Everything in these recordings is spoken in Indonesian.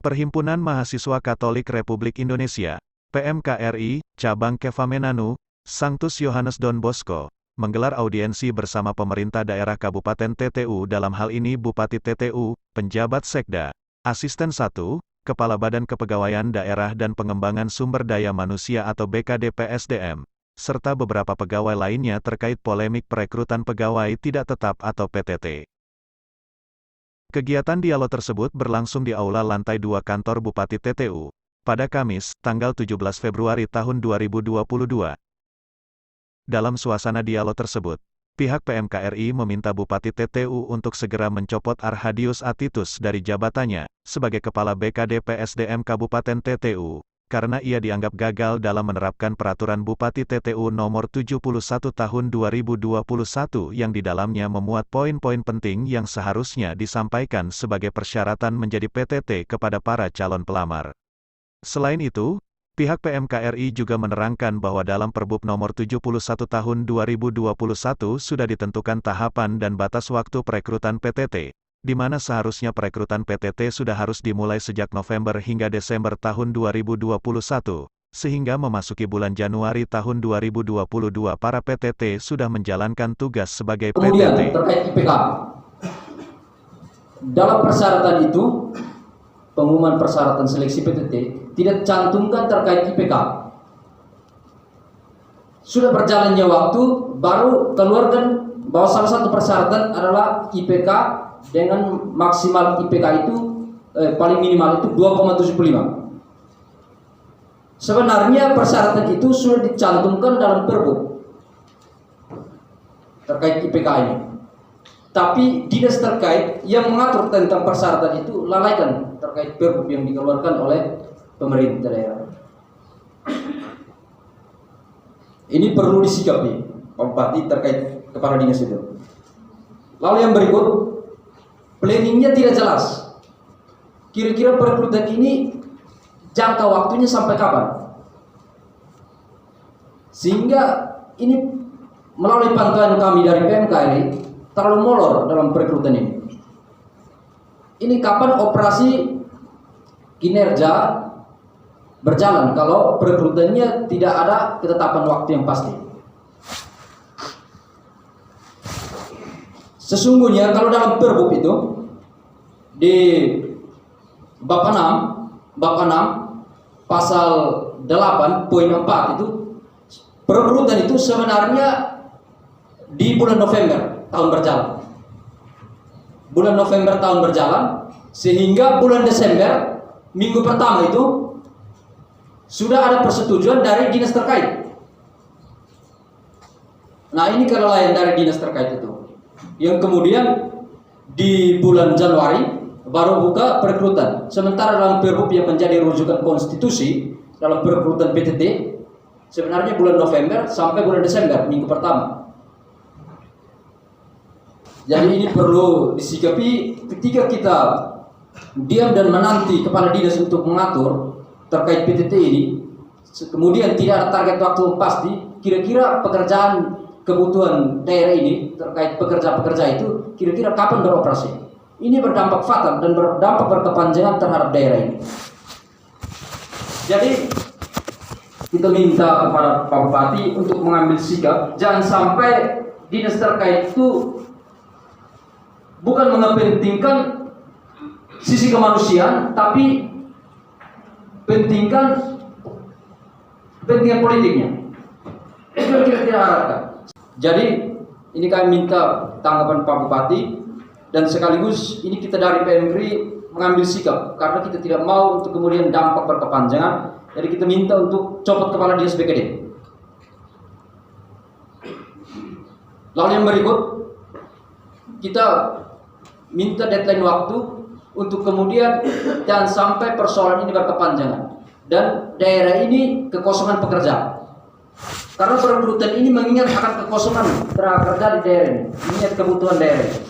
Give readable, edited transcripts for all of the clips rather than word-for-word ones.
Perhimpunan Mahasiswa Katolik Republik Indonesia, PMKRI, Cabang Kevamenanu, Sanctus Yohanes Don Bosco, menggelar audiensi bersama pemerintah daerah Kabupaten TTU dalam hal ini Bupati TTU, penjabat Sekda, Asisten 1, Kepala Badan Kepegawaian Daerah dan Pengembangan Sumber Daya Manusia atau BKDPSDM, serta beberapa pegawai lainnya terkait polemik perekrutan pegawai tidak tetap atau PTT. Kegiatan dialog tersebut berlangsung di Aula Lantai 2 Kantor Bupati TTU, pada Kamis, tanggal 17 Februari tahun 2022. Dalam suasana dialog tersebut, pihak PMKRI meminta Bupati TTU untuk segera mencopot Arhadius Atitus dari jabatannya, sebagai Kepala BKDPSDM Kabupaten TTU, karena ia dianggap gagal dalam menerapkan Peraturan Bupati TTU Nomor 71 Tahun 2021 yang di dalamnya memuat poin-poin penting yang seharusnya disampaikan sebagai persyaratan menjadi PTT kepada para calon pelamar. Selain itu, pihak PMKRI juga menerangkan bahwa dalam Perbub Nomor 71 Tahun 2021 sudah ditentukan tahapan dan batas waktu perekrutan PTT, di mana seharusnya perekrutan PTT sudah harus dimulai sejak November hingga Desember tahun 2021, sehingga memasuki bulan Januari tahun 2022 para PTT sudah menjalankan tugas sebagai PTT. Kemudian terkait IPK, dalam persyaratan itu, pengumuman persyaratan seleksi PTT tidak cantumkan terkait IPK. Sudah berjalannya waktu, baru keluarkan bahwa salah satu persyaratan adalah IPK dengan maksimal IPK itu paling minimal itu 2,75. Sebenarnya persyaratan itu sudah dicantumkan dalam Perbu terkait IPK ini. Tapi dinas terkait yang mengatur tentang persyaratan itu lalaikan terkait Perbu yang dikeluarkan oleh pemerintah daerah. Ini perlu disikapi Pak Bupati terkait kepala dinas itu. Lalu yang berikut, planningnya tidak jelas. Kira-kira perekrutan ini jangka waktunya sampai kapan? Sehingga ini melalui pantauan kami dari PMKRI terlalu molor dalam perekrutan ini. Ini kapan operasi kinerja berjalan kalau perekrutannya tidak ada ketetapan waktu yang pasti. Sesungguhnya kalau dalam Perbub itu di bab 6 pasal 8 poin 4 itu perekrutan itu sebenarnya di bulan November tahun berjalan. Bulan November tahun berjalan sehingga bulan Desember minggu pertama itu sudah ada persetujuan dari dinas terkait. Nah, ini kelalaian dari dinas terkait itu. Yang kemudian di bulan Januari baru buka perekrutan. Sementara dalam Perbu yang menjadi rujukan konstitusi dalam perekrutan PTT sebenarnya bulan November sampai bulan Desember minggu pertama. Jadi ini perlu disikapi ketika kita diam dan menanti kepala dinas untuk mengatur terkait PTT ini, kemudian tidak ada target waktu pasti, kira-kira pekerjaan kebutuhan daerah ini terkait pekerja-pekerja itu kira-kira kapan beroperasi. Ini berdampak fatal dan berdampak berkepanjangan terhadap daerah ini. Jadi kita minta kepada Pak Bupati untuk mengambil sikap, jangan sampai dinas terkait itu bukan mengepentingkan sisi kemanusiaan, tapi pentingkan kepentingan politiknya. Itu yang kita tidak harapkan. Jadi ini kami minta tanggapan Pak Bupati, dan sekaligus ini kita dari PMKRI mengambil sikap karena kita tidak mau untuk kemudian dampak berkepanjangan. Jadi kita minta untuk copot kepala dinas BKD. Lalu yang berikut, kita minta deadline waktu untuk kemudian jangan sampai persoalan ini berkepanjangan dan daerah ini kekosongan pekerja. Karena perekrutan ini mengingat akan kekosongan tenaga kerja di daerah ini, mengingat kebutuhan daerah ini.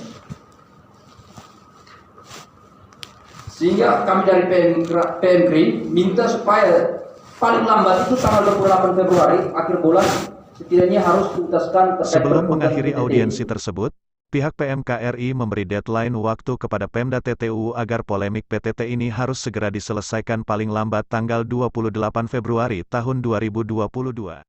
Sehingga kami dari PMKRI minta supaya paling lambat itu tanggal 28 Februari akhir bulan setidaknya harus tuntaskan. Sebelum mengakhiri audiensi tersebut, pihak PMK RI memberi deadline waktu kepada Pemda TTU agar polemik PTT ini harus segera diselesaikan paling lambat tanggal 28 Februari tahun 2022.